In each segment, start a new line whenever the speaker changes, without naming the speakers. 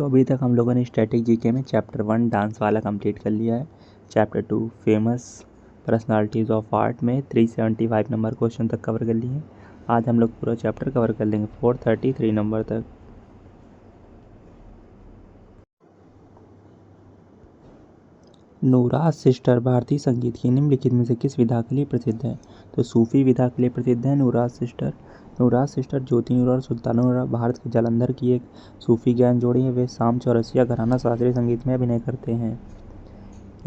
तो अभी तक हम लोगों ने स्टैटिक जीके में चैप्टर 1 डांस वाला कंप्लीट कर लिया है। Chapter 2 famous personalities of art में 375 नंबर क्वेश्चन तक कवर कर लिए हैं। आज हम लोग पूरा चैप्टर कवर कर लेंगे 433 नंबर तक। नूराज सिस्टर भारतीय संगीत की निम्नलिखित में से किस विधा के लिए प्रसिद्ध है? तो सूफी विधा के लिए प्रसिद्ध है नूराज सिस्टर। नूराज सिस्टर ज्योति नूर और सुल्ताना नूर भारत के जालंधर की एक सूफी ज्ञान जोड़ी है। वे शाम चौरसिया घराना शास्त्रीय संगीत में अभिनय करते हैं।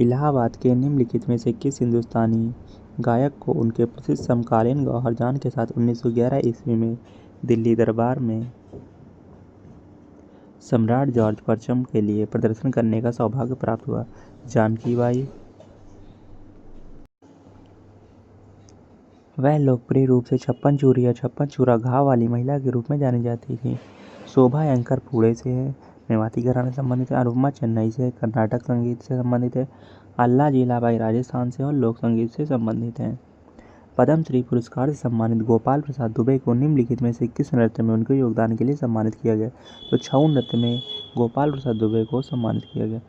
इलाहाबाद के निम्नलिखित में से किस हिंदुस्तानी गायक को उनके प्रसिद्ध समकालीन गौहर जान के साथ 1911 ईस्वी में दिल्ली दरबार में सम्राट जॉर्ज प्रथम के लिए प्रदर्शन करने का सौभाग्य प्राप्त हुआ? जानकी बाई। वह लोकप्रिय रूप से छप्पन चूरी या छप्पन चूरा घाव वाली महिला के रूप में जानी जाती थी। शोभा एंकर पुणे से है, मेवाती घराने से संबंधित है। अनुपमा चेन्नई से, कर्नाटक संगीत से संबंधित है। अल्ला जीलाबाई राजस्थान से और लोक संगीत से संबंधित हैं। पद्मश्री पुरस्कार से सम्मानित गोपाल प्रसाद दुबे को निम्नलिखित में से किस नृत्य में उनके योगदान के लिए सम्मानित किया गया? तो छऊ नृत्य में गोपाल प्रसाद दुबे को सम्मानित किया गया।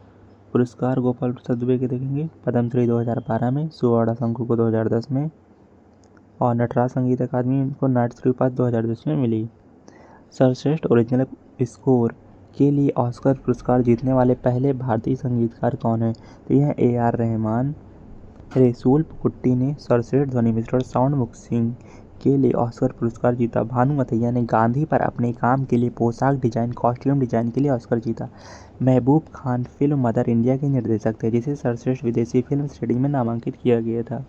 पुरस्कार गोपाल प्रसाद दुबे के देखेंगे पद्मश्री 2012 में, सुवर्ण शंखु को 2010 में और नटराज संगीत अकादमी को नाट्यश्री उपाधि 2010 में मिली। सर्वश्रेष्ठ ओरिजिनल स्कोर के लिए ऑस्कर पुरस्कार जीतने वाले पहले भारतीय संगीतकार कौन हैं? तो यह AR रहमान। रसूल पुकुट्टी ने सर्वश्रेष्ठ ध्वनि मिश्रण साउंड मिक्सिंग के लिए ऑस्कर पुरस्कार जीता। भानु मथैया ने गांधी पर अपने काम के लिए पोशाक डिजाइन कॉस्ट्यूम डिजाइन के लिए ऑस्कर जीता। Mehboob Khan film mother India के निर्देशक थे, जिसे सर्वश्रेष्ठ विदेशी फिल्म श्रेणी में नामांकित किया गया था।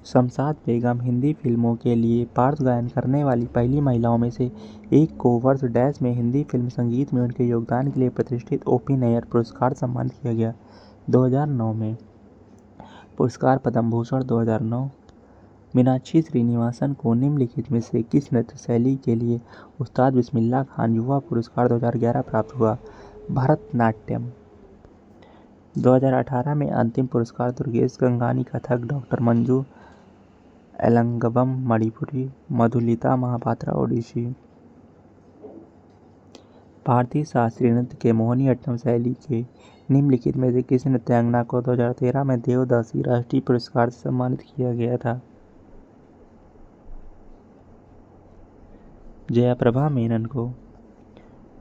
शमशाद बेगम हिंदी फिल्मों के लिए पार्श्व गायन करने वाली पहली महिलाओं में से एक को वर्ष डैश में हिंदी फिल्म संगीत में उनके योगदान के लिए प्रतिष्ठित OP नैयर पुरस्कार सम्मानित किया गया 2009 में। पुरस्कार पद्म भूषण 2009। मीनाक्षी श्रीनिवासन को निम्नलिखित में से किस नृत्य शैली के लिए उस्ताद बिस्मिल्लाह खान युवा पुरस्कार 2011 प्राप्त हुआ? भरतनाट्यम। 2018 में अंतिम पुरस्कार दुर्गेश गंगानी कथक, डॉक्टर मंजू एलंगबम मणिपुरी, मधुलिता महापात्रा ओडिसी। भारतीय शास्त्रीय नृत्य के मोहिनीअट्टम शैली के निम्नलिखित में से किस नृत्यांगना को 2013 में देवदासी राष्ट्रीय पुरस्कार से सम्मानित किया गया था? जयाप्रभा मेनन को।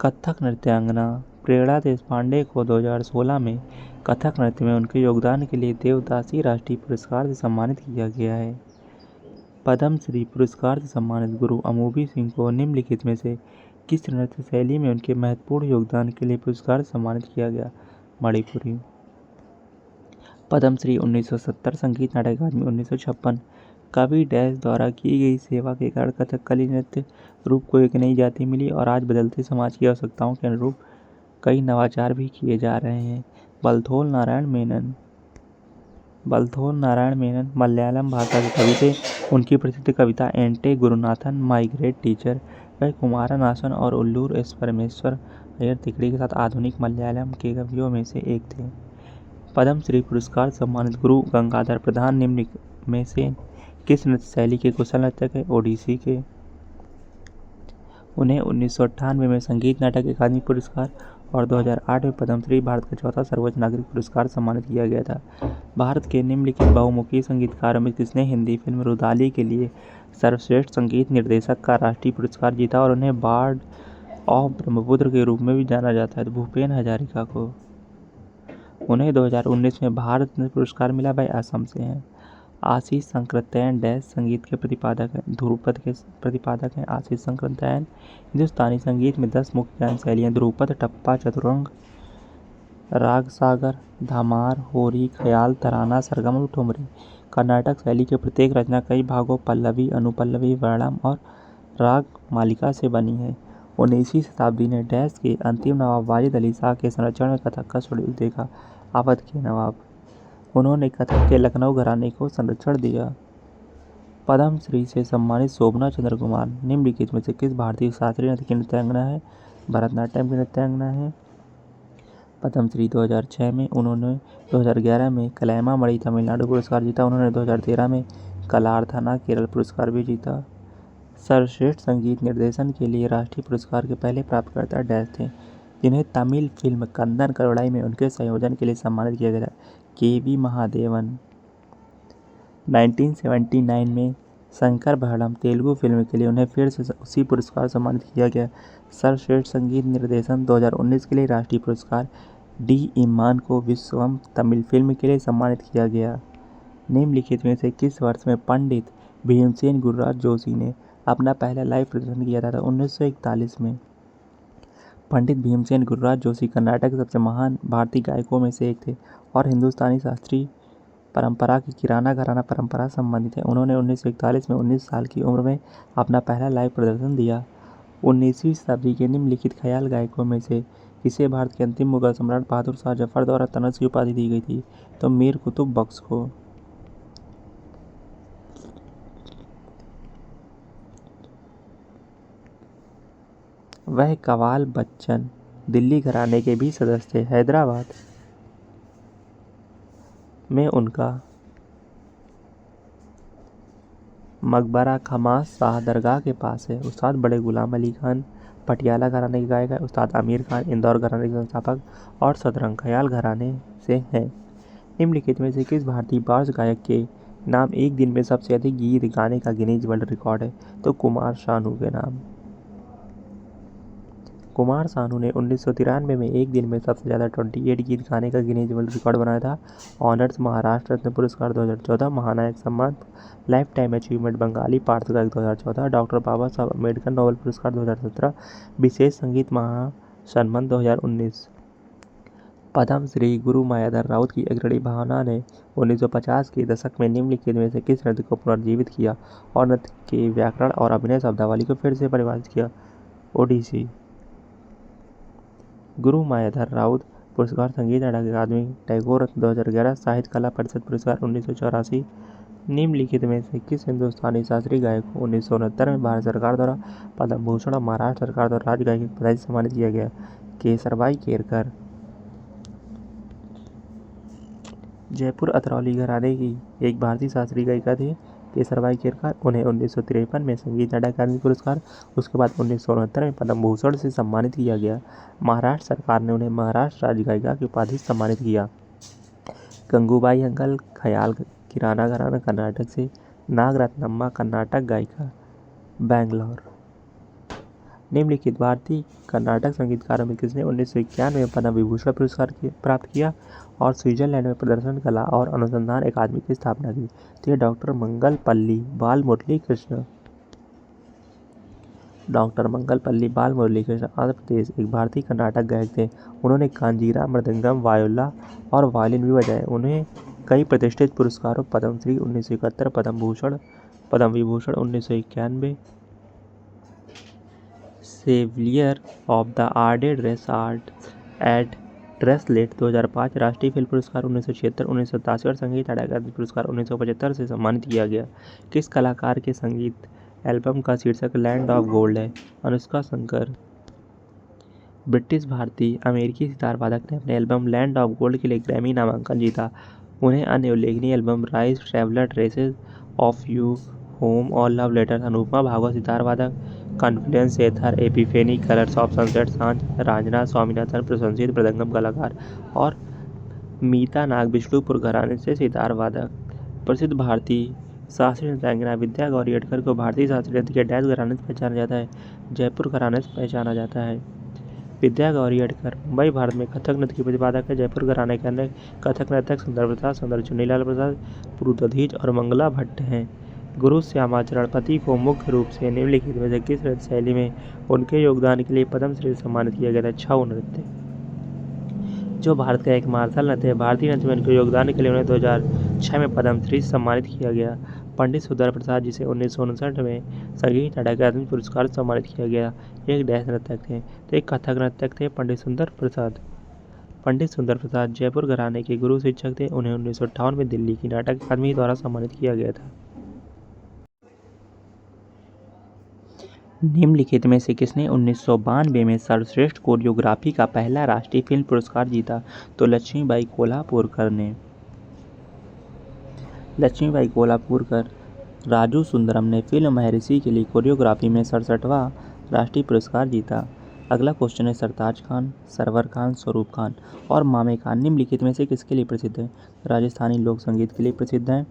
कथक नृत्यांगना प्रेरणा देशपांडे को 2016 में कथक नृत्य में उनके योगदान के लिए देवदासी राष्ट्रीय पुरस्कार से सम्मानित किया गया है। पद्मश्री पुरस्कार से सम्मानित गुरु अमूबी सिंह को निम्नलिखित में से किस नृत्य शैली में उनके महत्वपूर्ण योगदान के लिए पुरस्कार से सम्मानित किया गया? मणिपुरी। पद्मश्री 1970 संगीत नाटक अकादमी 1956 कवि डैश द्वारा की गई सेवा के कारण कथकली नृत्य रूप को एक नई जाति मिली और आज बदलते समाज की आवश्यकताओं के अनुरूप कई नवाचार भी किए जा रहे हैं। बलथोल नारायण मेनन मलयालम भाषा के कवि थे। उनकी प्रसिद्ध कविता एंटे गुरुनाथन माई ग्रेट टीचर वह कुमारनाशन और उल्लूर एस परमेश्वर अय्यर तिकड़ी के साथ आधुनिक मलयालम के कवियों में से एक थे। पद्मश्री पुरस्कार सम्मानित गुरु गंगाधर प्रधान निम्न में से किस नृत्य शैली के कुशल नर्तक है? ओडिसी के। उन्हें 1998 में संगीत नाटक अकादमी पुरस्कार और 2008 में पद्मश्री भारत का चौथा सर्वोच्च नागरिक पुरस्कार सम्मानित किया गया था। भारत के निम्नलिखित बहुमुखी संगीतकारों में किसने हिंदी फिल्म रुदाली के लिए सर्वश्रेष्ठ संगीत निर्देशक का राष्ट्रीय पुरस्कार जीता और उन्हें बार्ड ऑफ ब्रह्मपुत्र के रूप में भी जाना जाता है? भूपेन हजारिका को। उन्हें 2019 में भारत रत्न पुरस्कार मिला। वह असम से हैं। आशीष संकृत्यायन डैश संगीत के प्रतिपादक हैं? ध्रुपद के प्रतिपादक हैं आशीष संकृत्यायन। हिंदुस्तानी संगीत में 10 मुख्य गायन शैलियाँ ध्रुपद, टप्पा, चतुरंग, राग सागर, धमार, होरी, ख्याल, तराना, सरगम और ठुमरी। कर्नाटक शैली के प्रत्येक रचना कई भागों पल्लवी, अनुपल्लवी, वर्णम और राग मालिका से बनी है। 19वीं शताब्दी ने डैश के अंतिम नवाब वाजिद अली शाह के संरक्षण में कथक का स्वरूप देखा। अवध के नवाब। उन्होंने कथक के लखनऊ घराने को संरक्षण दिया। पद्मश्री से सम्मानित शोभना चंद्र कुमार निम्नलिखित में से किस भारतीय शास्त्रीय नृत्य की नृत्यांगना है? भरतनाट्यम की नृत्यांगना है। पद्मश्री 2006 में। उन्होंने 2011 में कलैमामणि तमिलनाडु पुरस्कार जीता। उन्होंने 2013 में कलार्थना केरल पुरस्कार भी जीता। सर्वश्रेष्ठ संगीत निर्देशन के लिए राष्ट्रीय पुरस्कार के पहले प्राप्तकर्ता डैश थे? जिन्हें तमिल फिल्म कंदन करुणाई में उनके संयोजन के लिए सम्मानित किया गया था। के.वी. महादेवन 1979 में शंकर भरणम तेलुगु फिल्म के लिए उन्हें फिर से उसी पुरस्कार से सम्मानित किया गया। सर्वश्रेष्ठ संगीत निर्देशन 2019 के लिए राष्ट्रीय पुरस्कार डी. इम्मान को विश्वम तमिल फिल्म के लिए सम्मानित किया गया। निम्नलिखित में से किस वर्ष में पंडित भीमसेन गुरुराज जोशी ने अपना पहला लाइव प्रदर्शन किया था? 1941 में। पंडित भीमसेन गुरुराज जोशी कर्नाटक के सबसे महान भारतीय गायकों में से एक थे और हिंदुस्तानी शास्त्रीय परंपरा की किराना घराना परंपरा से संबंधित है। उन्होंने 1941 में 19 साल की उम्र में अपना पहला लाइव प्रदर्शन दिया। 19वीं शताब्दी के निम्नलिखित ख्याल गायकों में से किसे भारत के अंतिम मुगल सम्राट बहादुर शाह जफर द्वारा तनज की उपाधि दी गई थी? तो मीर कुतुब बख्श को। वह कवाल बच्चन दिल्ली घराने के भी सदस्य थे। हैदराबाद में उनका मकबरा खमास शाह दरगाह के पास है। उस्ताद बड़े गुलाम अली खान पटियाला घराने के गायक है। उस्ताद आमिर खान इंदौर घराने के संस्थापक और सतरंग ख्याल घराने से हैं। निम्नलिखित में से किस भारतीय बार्ज गायक के नाम एक दिन में सबसे अधिक गीत गाने का गिनीज वर्ल्ड रिकॉर्ड है? तो कुमार शानू के नाम। कुमार सानू ने 1993 में एक दिन में सबसे ज़्यादा 28 गीत गाने का गिनीज वर्ल्ड रिकॉर्ड बनाया था। ऑनर्स महाराष्ट्र रत्न पुरस्कार 2014, महानायक सम्मान lifetime achievement Bengali Partha गायक 2014, डॉक्टर बाबा साहब अम्बेडकर नोबेल पुरस्कार 2017, विशेष संगीत महासम्मान 2019। पद्म श्री गुरु मायाधर राउत की अग्रणी भावना ने 1950 के दशक में निम्नलिखित में से किस नृत्य को पुनर्जीवित किया और नृत्य के व्याकरण और अभिनय शब्दावली को फिर से परिभाषित किया? ओडिसी। गुरु मायाधर राउत पुरस्कार संगीत नाटक अकादमी टैगोर रत्न 2011, साहित्य कला परिषद पुरस्कार 1984। निम्नलिखित में से किस हिंदुस्तानी शास्त्रीय गायक को 1969 में भारत सरकार द्वारा पद्म भूषण और महाराष्ट्र सरकार द्वारा राज्य गायक की उपाधि से सम्मानित किया गया? केसरबाई केरकर। जयपुर अतरौली घराने की एक भारतीय शास्त्रीय गायिका थी केसरबाई केरकर। उन्हें 1953 में संगीत नाटक अकादमी पुरस्कार, उसके बाद 1969 में पद्म भूषण से सम्मानित किया गया। महाराष्ट्र सरकार ने उन्हें महाराष्ट्र राज्य गायिका की उपाधि से सम्मानित किया। गंगूबाई अंकल ख्याल किराना घराना कर्नाटक से। नागरत्नम्मा कर्नाटक गायिका बैंगलोर। निम्नलिखित भारतीय कर्नाटक संगीतकारों में किसने 1991 में पद्म विभूषण पुरस्कार प्राप्त किया और स्विट्जरलैंड में प्रदर्शन कला और अनुसंधान अकादमी की स्थापना की? तो ये डॉक्टर मंगलपल्ली बालमुरली कृष्ण। डॉक्टर मंगलपल्ली बालमुरली कृष्ण आंध्र प्रदेश एक भारतीय कर्नाटक गायक थे। उन्होंने कांजीरा, मृदंगम, वायोला और वायलिन भी बजाए। उन्हें कई प्रतिष्ठित पुरस्कारों Padmashri 1971, Padma Vibhushan 1991, chevalier of the आर्डेड रेस आर्ट एट ड्रेसलेट 2005, राष्ट्रीय फिल्म पुरस्कार 1976, 1987 और संगीत नाटक अकादमी पुरस्कार 1975 से सम्मानित किया गया। किस कलाकार के संगीत एल्बम का शीर्षक लैंड ऑफ गोल्ड है? अनुष्का शंकर। ब्रिटिश भारतीय अमेरिकी सितार वादक ने अपने एल्बम लैंड ऑफ गोल्ड के लिए ग्रैमी नामांकन जीता। उन्हें अन्य उल्लेखनीय album rise, traveller, traces of you, home और लव लेटर। अनुपमा भागवत सितार वादक। Confidence ether, epiphany, colours of sunset Saanjh, Raanjhana Swaminathan प्रशंसित मृदंगम कलाकार और मीता नाग बिष्णुपुर घराने से सितार वादक। प्रसिद्ध भारतीय शास्त्रीय नृत्यांगना विद्या गौरी अटकर को भारतीय शास्त्रीय नृत्य के डैश घराने से पहचाना जाता है? जयपुर घराने से पहचाना जाता है। विद्या गौरी अटकर मुंबई भारत में कथक नृत्य की प्रतिपादक है। जयपुर घराने के अन्य कथक नर्तक सुंदर प्रसाद, सुंदर चुन्नीलाल प्रसाद, पुरुदधीज और मंगला भट्ट हैं। गुरु श्यामाचरण पति को मुख्य रूप से निम्नलिखित में से किस नृत्य शैली में उनके योगदान के लिए पद्मश्री से सम्मानित किया गया था? छऊ नृत्य, जो भारत का एक मार्शल नृत्य है। भारतीय नृत्य में उनके योगदान के लिए उन्हें 2006 में पद्मश्री से सम्मानित किया गया। पंडित सुंदर प्रसाद, जिसे 1959 में संगीत नाटक अकादमी पुरस्कार से सम्मानित किया गया, एक डैश नर्तक थे? तो एक कथक नर्तक थे पंडित सुंदर प्रसाद। पंडित सुंदर प्रसाद जयपुर घराने के गुरु शिक्षक थे। उन्हें 1958 में दिल्ली की नाटक अकादमी द्वारा सम्मानित किया गया था। निम्नलिखित में से किसने 1992 में सर्वश्रेष्ठ कोरियोग्राफी का पहला राष्ट्रीय फिल्म पुरस्कार जीता? तो लक्ष्मीबाई कोल्हापुरकर ने। लक्ष्मीबाई कोल्हापुरकर राजू सुंदरम ने फिल्म महर्षि के लिए कोरियोग्राफी में 67वां राष्ट्रीय पुरस्कार जीता। अगला क्वेश्चन है सरताज खान, सरवर खान, स्वरूप खान और मामे खान निम्नलिखित में से किसके लिए प्रसिद्ध है? राजस्थानी लोक संगीत के लिए प्रसिद्ध हैं।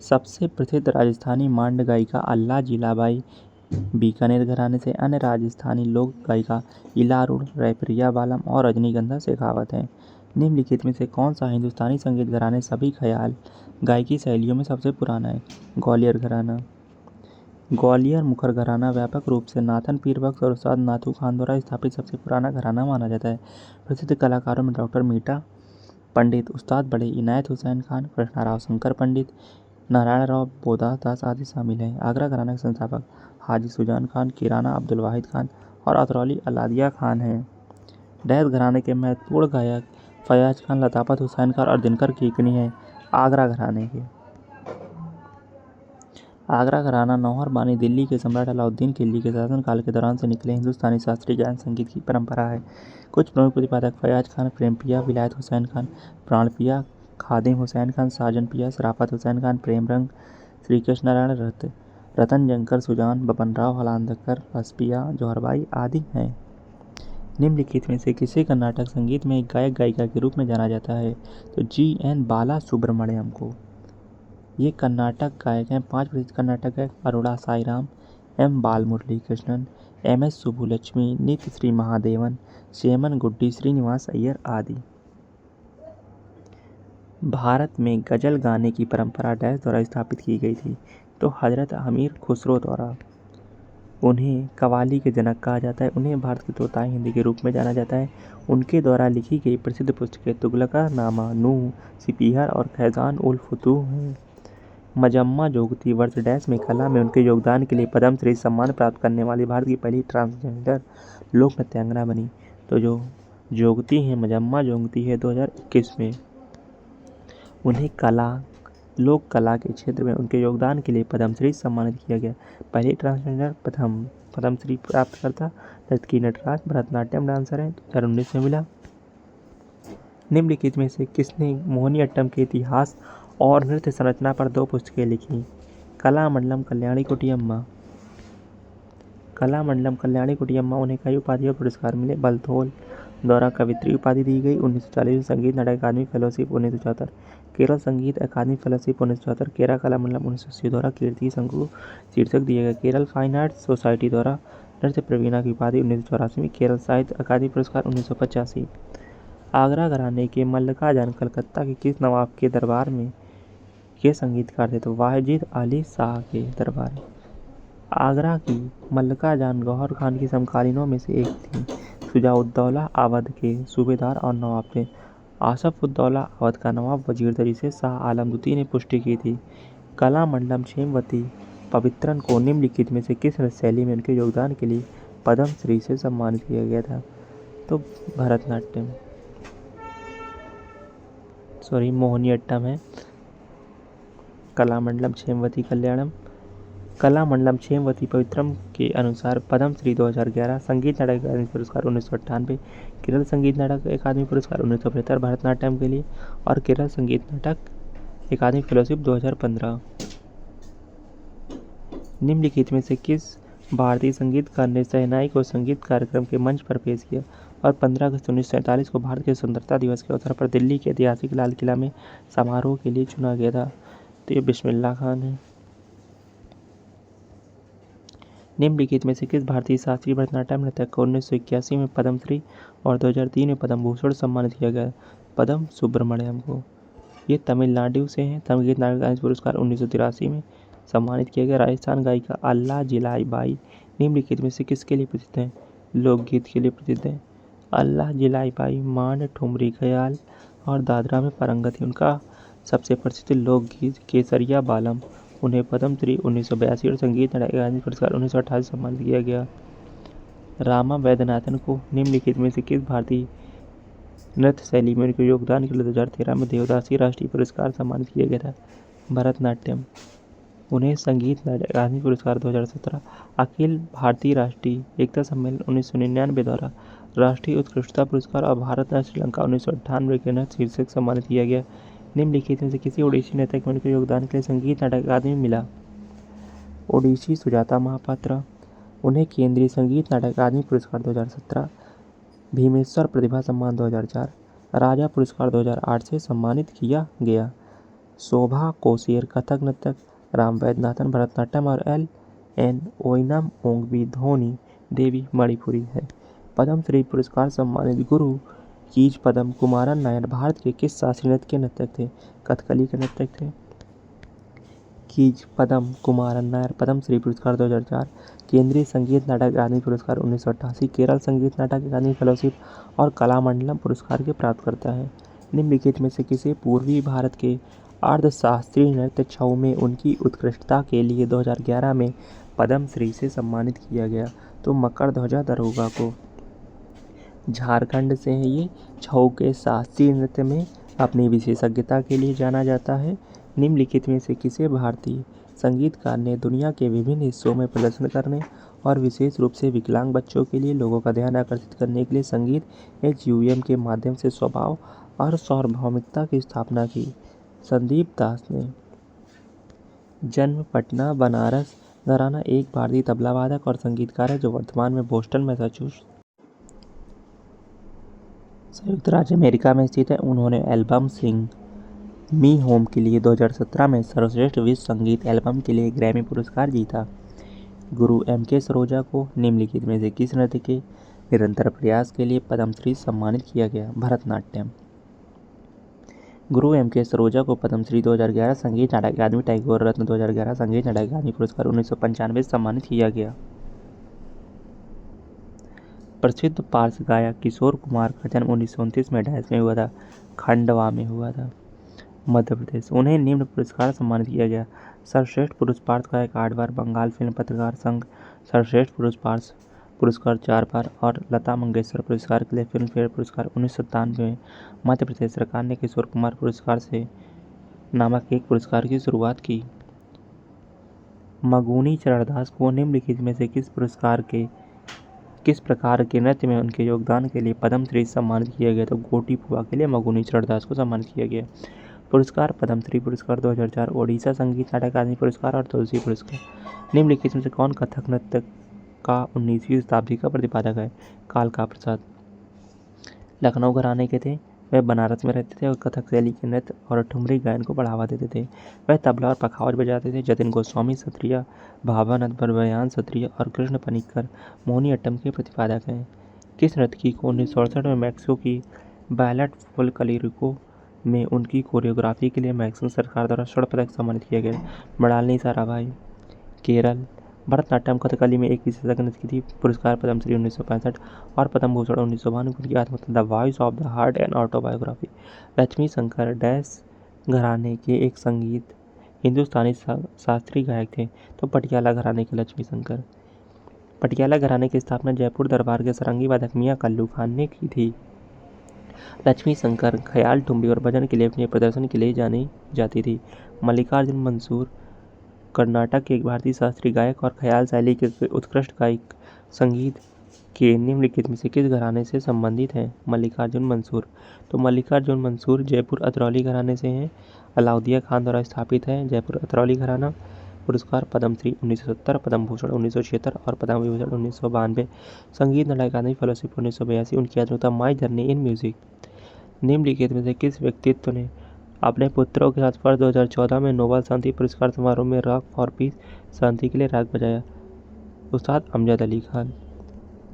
सबसे प्रसिद्ध राजस्थानी मांड गायिका अल्लाह जिलाबाई बीकानेर घराने से। अन्य राजस्थानी लोक गायिका इलारुण, रैप्रिया बालम और रजनीगंधा शेखावत हैं। निम्नलिखित में से कौन सा हिंदुस्तानी संगीत घराने सभी ख्याल गायकी शैलियों में सबसे पुराना है? ग्वालियर घराना। ग्वालियर मुखर घराना व्यापक रूप से नाथन पीर बख्श और उस्ताद नाथू खान द्वारा स्थापित सबसे पुराना घराना माना जाता है। प्रसिद्ध कलाकारों में डॉक्टर मीठा पंडित, उस्ताद बड़े इनायत हुसैन खान, कृष्णाराव शंकर पंडित, नारायण राव बोदास दास आदि शामिल हैं। आगरा घराना के संस्थापक हाजी सुजान खान, किराना अब्दुल वाहिद खान और अतरौली अलादिया खान हैं। डैश घराने के महत्वपूर्ण गायक फयाज खान, लताफत हुसैन खान और दिनकर केकनी हैं। आगरा घराने के आगरा घराना नौहर बानी दिल्ली के सम्राट अलाउद्दीन खिलजी के शासनकाल के दौरान से निकले हिंदुस्तानी शास्त्रीय गायन संगीत की परंपरा है। कुछ प्रमुख प्रतिपादक फयाज खान, प्रेम पिया, विलायत हुसैन खान, प्राण पिया, खादिम हुसैन खान, साजन पिया, शराफत हुसैन खान, प्रेम रंग, श्री कृष्ण नारायण, रतन जंकर सुजान, बबन राव हलांदकर, रसपिया, जौहरबाई आदि हैं। निम्नलिखित में से किसे कर्नाटक संगीत में एक गायक गायिका के रूप में जाना जाता है? तो जी.एन. बाला सुब्रमण्यम को। ये कर्नाटक गायक हैं। 5 प्रसिद्ध कर्नाटक गायक अरुणा साईराम, एम. बालमुरली कृष्णन, एम.एस. सुब्बुलक्ष्मी, नित्य श्री महादेवन, चेमन गुड्डी, श्रीनिवास अय्यर आदि। भारत में गजल गाने की परंपरा डैश द्वारा स्थापित की गई थी? तो हजरत अमीर खुसरो द्वारा। उन्हें कव्वाली के जनक कहा जाता है। उन्हें भारत के तोताए हिंदी के रूप में जाना जाता है। उनके द्वारा लिखी गई प्रसिद्ध पुस्तकें तुगलकानामा, नूह, सिपीहर और खैजान उल फुतूह हैं। मजम्मा जोगती वर्ष डैश में कला में उनके योगदान के लिए पद्मश्री सम्मान प्राप्त करने वाली भारत की पहली ट्रांसजेंडर लोक नृत्यांगना बनी। तो जो जोगती हैं, मजम्मा जोगती है 2021 में। उन्हें लोक कला के क्षेत्र में उनके योगदान के लिए पद्मश्री सम्मानित किया गया। पहली ट्रांसजेंडर पद्मश्री प्राप्तकर्ता नर्तकी नटराज भरतनाट्यम डांसर हैं, 2019 में मिला। निम्नलिखित में से किसने मोहिनीअट्टम के इतिहास और नृत्य संरचना पर 2 पुस्तकें लिखी? कलामंडलम कल्याणी कुटियम्मा। कलामंडलम कल्याणी कुटियम्मा उन्हें कई उपाधि और पुरस्कार मिले। बलथोल द्वारा कवित्री उपाधि दी गई 1940 में। संगीत नाटक अकादमी फेलोशिप 1974। केरल संगीत अकादमी फेलोशिप 1974। केरल कलामंडलम 1980 द्वारा कीर्ति शंकु शीर्षक दिया गया। केरल फाइन आर्ट्स सोसाइटी द्वारा नृत्य प्रवीणा की उपाधि 1984 में। केरल साहित्य अकादमी पुरस्कार 1985। आगरा घराने के मल्लिका जान कलकत्ता के किस नवाब के दरबार में के संगीतकार थे? तो वाजिद अली शाह के दरबार। आगरा की मल्लिका जान गौहर खान की समकालीनों में से एक थी। शुजाउद्दौला अवध के सूबेदार और नवाब थे। आसफउद्दौला अवध का नवाब वजीर थे, जिसे शाह आलम द्वितीय ने पुष्टि की थी। कलामंडलम क्षेमवती पवित्रन को निम्नलिखित में से किस नृत्य शैली में उनके योगदान के लिए पद्मश्री से सम्मानित किया गया था? तो भरतनाट्यम, मोहिनीअट्टम है। कलामंडलम क्षेमवती पवित्रम के अनुसार पद्मश्री 2011। संगीत नाटक अकादमी पुरस्कार 1998। केरल संगीत नाटक अकादमी पुरस्कार 1975 भरतनाट्यम के लिए। और केरल संगीत नाटक अकादमी फेलोशिप 2015। निम्नलिखित में से किस भारतीय संगीतकार ने शहनाई को संगीत कार्यक्रम के मंच पर पेश किया और 15 अगस्त 1947 को भारत के स्वतंत्रता दिवस के अवसर पर दिल्ली के ऐतिहासिक लाल किला में समारोह के लिए चुना गया था? तो ये बिस्मिल्लाह खान है। निम्नलिखित में से किस भारतीय शास्त्रीय भरतनाट्यम नृत्यक को 1981 में पद्मश्री और 2003 में पद्म भूषण सम्मानित किया गया? पद्म सुब्रमण्यम को। ये तमिलनाडु से हैं। संगीत नाटक अकादमी पुरस्कार 1983 में सम्मानित किया गया। राजस्थान गायिका अल्लाह जिलाबाई निम्नलिखित में से किसके लिए प्रसिद्ध हैं? लोकगीत के लिए प्रसिद्ध हैं। अल्लाह जिलाबाई मांड, ठुमरी, ख्याल और दादरा में पारंगत थी। उनका सबसे प्रसिद्ध लोकगीत केसरिया बालम। उन्हें पद्मश्री 1982 और संगीत नाटक अकादमी पुरस्कार 1988 सम्मानित किया गया। रामा वैद्यनाथन को निम्नलिखित में से किस भारतीय नृत्य शैली में उनके योगदान के लिए 2013 में देवदासी राष्ट्रीय पुरस्कार सम्मानित किया गया था? भरतनाट्यम। उन्हें संगीत नाटक अकादमी पुरस्कार 2017, अखिल भारतीय राष्ट्रीय एकता सम्मेलन 1999 द्वारा राष्ट्रीय उत्कृष्टता पुरस्कार और भारत और श्रीलंका 1998 के नृत्य शीर्षक सम्मानित किया गया। निम्नलिखित में से किसी ओडिसी नर्तक में उनके योगदान के लिए संगीत नाटक अकादमी मिला? ओडिसी सुजाता महापात्रा, उन्हें केंद्रीय संगीत नाटक अकादमी पुरस्कार 2017, भीमेश्वर प्रतिभा सम्मान 2004, राजा पुरस्कार 2008 से सम्मानित किया गया। शोभा कोसेर कथक नर्तक, राम वैद्यनाथन भरतनाट्यम और एल ओइनम ओंगबी धोनी देवी मणिपुरी है। पद्मश्री पुरस्कार सम्मानित गुरु कीज पदम कुमारन नायर भारत के किस शास्त्रीय नृत्य के नर्तक थे? कथकली के नर्तक थे। कीज पदम कुमारन नायर पद्मश्री पुरस्कार 2004, केंद्रीय संगीत नाटक अकादमी पुरस्कार 1988, केरल संगीत नाटक अकादमी फेलोशिप और कलामंडलम पुरस्कार के प्राप्तकर्ता है। निम्नलिखित में से किसे पूर्वी भारत के अर्धशास्त्रीय नृत्य छऊ में उनकी उत्कृष्टता के लिए 2011 में पद्मश्री से सम्मानित किया गया? तो मकरध्वजा दरोगा को। झारखंड से है ये। छऊ के शास्त्रीय नृत्य में अपनी विशेषज्ञता के लिए जाना जाता है। निम्नलिखित में से किसे भारतीय संगीतकार ने दुनिया के विभिन्न हिस्सों में प्रदर्शन करने और विशेष रूप से विकलांग बच्चों के लिए लोगों का ध्यान आकर्षित करने के लिए संगीत HUM के माध्यम से स्वभाव और सार्वभौमिकता की स्थापना की? संदीप दास ने। जन्म पटना, बनारस। घराना एक भारतीय तबला वादक और संगीतकार है जो वर्तमान में बोस्टन, मैसाचुसेट्स, संयुक्त राज्य अमेरिका में स्थित है। उन्होंने एल्बम सिंग मी होम के लिए 2017 में सर्वश्रेष्ठ विश्व संगीत एल्बम के लिए ग्रैमी पुरस्कार जीता। गुरु MK सरोजा को निम्नलिखित में से किस नृत्य के निरंतर प्रयास के लिए पद्मश्री सम्मानित किया गया? भरतनाट्यम। गुरु MK सरोजा को पद्मश्री 2011, संगीत नाटक अकादमी टैगोर रत्न 2011, संगीत नाटक अकादमी पुरस्कार 1995 सम्मानित किया गया। प्रसिद्ध पार्श्व गायक किशोर कुमार का जन्म 1929 में डैश में हुआ था? खंडवा में हुआ था, मध्य प्रदेश। उन्हें निम्न पुरस्कार सम्मानित किया गया? सर्वश्रेष्ठ पुरुष पार्श्व गायक 8 बार, बंगाल फिल्म पत्रकार संघ सर्वश्रेष्ठ पुरुष पार्श्व पुरस्कार 4 बार और लता मंगेशकर पुरस्कार के लिए फिल्म फेयर पुरस्कार 1997 में। मध्य प्रदेश सरकार ने किशोर कुमार पुरस्कार से नामक एक पुरस्कार की शुरुआत की। मगुनी चरणदास को निम्नलिखित में से किस प्रकार के नृत्य में उनके योगदान के लिए पद्मश्री सम्मानित किया गया? तो गोटी फुआ के लिए मगुनी चरणदास को सम्मानित किया गया। पुरस्कार पद्मश्री पुरस्कार 2004, ओडिशा संगीत नाटक अकादमी पुरस्कार और तुलसी पुरस्कार। निम्नलिखित में से कौन कथक नृत्य का 19वीं शताब्दी का प्रतिपादक है? कालका प्रसाद। लखनऊ घराने के थे। वह बनारस में रहते थे और कथक शैली के नृत्य और ठुमरी गायन को बढ़ावा देते थे। वह तबला और पखावज बजाते थे। जतिन गोस्वामी क्षत्रिय, भावानंद बरबयान क्षत्रिय और कृष्ण पनिक्कर मोहिनीअट्टम के प्रतिपादक हैं। किस नर्तकी को 1968 में मैक्सिको की बैलेट फोल्कलोरिको में उनकी कोरियोग्राफी के लिए मैक्सिको सरकार द्वारा स्वर्ण पदक सम्मानित किया गया? मृणालिनी साराभाई। केरल। भरतनाट्यम कथकली में एक विशेषज्ञ नर्तकी थी। पुरस्कार पद्मश्री 1965 और पद्म भूषण 1992 की आत्मकथा the voice of the heart and autobiography. Lakshmi Shankar dash घराने के एक संगीत हिंदुस्तानी शास्त्रीय गायक थे? तो पटियाला घराने के लक्ष्मी शंकर। पटियाला घराने की स्थापना जयपुर दरबार के सारंगी वादक मियां कल्लू खान ने की थी। लक्ष्मी शंकर ख्याल, ठुमरी और भजन के लिए अपने प्रदर्शन के लिए जानी जाती थी। मल्लिकार्जुन मंसूर कर्नाटक के एक भारतीय शास्त्रीय गायक और ख्याल शैली के उत्कृष्ट गायक संगीत के निम्नलिखित में से किस घराने से संबंधित हैं? मल्लिकार्जुन मंसूर। तो मल्लिकार्जुन मंसूर जयपुर अतरौली घराने से हैं। अलाउद्दीन खान द्वारा स्थापित है जयपुर अतरौली घराना। पुरस्कार पद्मश्री 1970, पद्म भूषण 1976 और पद्म विभूषण 1992। संगीत नाटक अकादमी फेलोशिप 1982। उनकी आत्मकथा माई जर्नी इन म्यूजिक। निम्नलिखित में से किस व्यक्तित्व ने अपने पुत्रों के साथ वर्ष 2014 में नोबेल शांति पुरस्कार समारोह में रॉक फॉर पीस शांति के लिए राग बजाया? उस्ताद अमजद अली खान।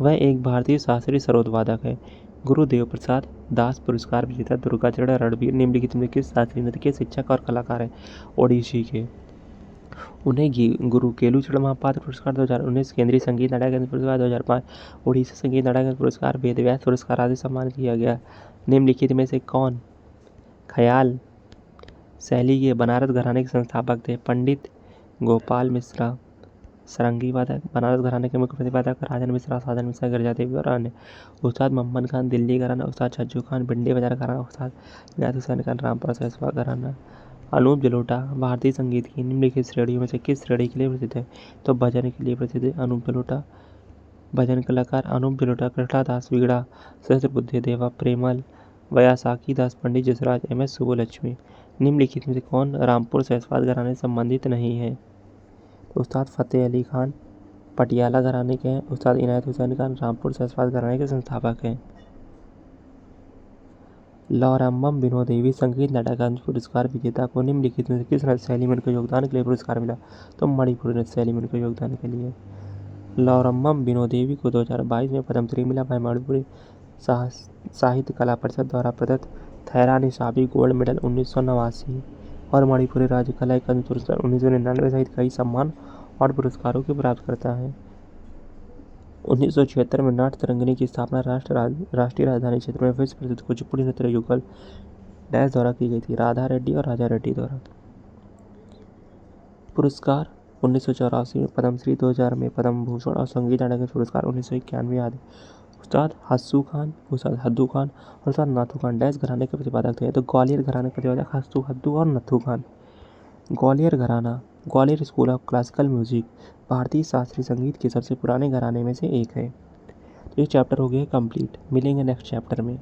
वह एक भारतीय शास्त्रीय सरोदवादक है। गुरुदेव प्रसाद दास पुरस्कार विजेता दुर्गाचरण रणवीर निम्नलिखित में किस शास्त्रीय नृत्य के शिक्षक और कलाकार हैं? ओडिसी के। उन्हें गुरु केलुचरण महापात्र पुरस्कार 2019, केंद्रीय संगीत नाटक अकादमी पुरस्कार 2005, ओडिशा संगीत नाटक अकादमी पुरस्कार, वेदव्यास पुरस्कार आदि सम्मानित किया गया। निम्नलिखित में से कौन ख्याल शैली के बनारस घराने के संस्थापक थे? पंडित गोपाल मिश्रा। सारंगी वादक बनारस घराने के मुख्य प्रतिपादक राजन मिश्रा, साधन मिश्रा, गिरजा देवी और अन्य। उस्ताद मोहम्मद खान दिल्ली घराना, उस्ताद छज्जू खान भिंडी बाजार घराना, उस्ताद नियाज हुसैन खान रामपुर सैसवा घराना। अनूप जलोटा भारतीय संगीत की निम्नलिखित श्रेणियों में से किस श्रेणी के लिए प्रसिद्ध है? तो भजन के लिए प्रसिद्ध है अनूप जलोटा। भजन कलाकार अनूप जलोटा कृष्णदास विगड़ा, सहस्रबुद्धे देवा, प्रेमल, वयासाकी दास, पंडित जसराज, MS सुब्बुलक्ष्मी। निम्नलिखित में से कौन रामपुर सैसवाद घराने से संबंधित नहीं है? तो उस्ताद फतेह अली खान। पटियाला घराने के हैं। उस्ताद इनायत हुसैन खान रामपुर जसवाल घराने के संस्थापक हैं। लौरम्बम विनोद देवी संगीत नाटक अकादमी पुरस्कार विजेता को निम्नलिखित में से किस नृत्य शैली में उनके योगदान के लिए पुरस्कार मिला? तो मणिपुरी नृत्य शैली में उनके योगदान के लिए। लौरम्बम विनोद देवी को 2022 में पद्मश्री मिला वह मणिपुरी साहित्य कला परिषद द्वारा प्रदत्त थैरा निसाबी गोल्ड मेडल 1989 और मणिपुरी राज्य कला अकादमी पुरस्कार 1999 सहित कई सम्मान और पुरस्कारों की प्राप्त करता है। 1976 में नाट्य तरंगिणी की स्थापना राष्ट्रीय राजधानी क्षेत्र में विश्व प्रसिद्ध कुचिपुड़ी नृत्य युगल डैश द्वारा की गई थी, राधा रेड्डी और राजा रेड्डी द्वारा। पुरस्कार 1984 में पद्मश्री, 2000 में पद्म भूषण और संगीत नाटक पुरस्कार 1991 आदि। उस्ताद हस्सू खान, उस्ताद हद्दू खान और उस्ताद नाथू खान डैश घराने के प्रतिपादक थे। तो ग्वालियर घराने के प्रतिपादक हद्दू और नथू खान। ग्वालियर घराना Gwalior school of classical music भारतीय शास्त्रीय संगीत के सबसे पुराने घराने में से एक है। तो ये चैप्टर हो गया कंप्लीट। मिलेंगे नेक्स्ट चैप्टर में।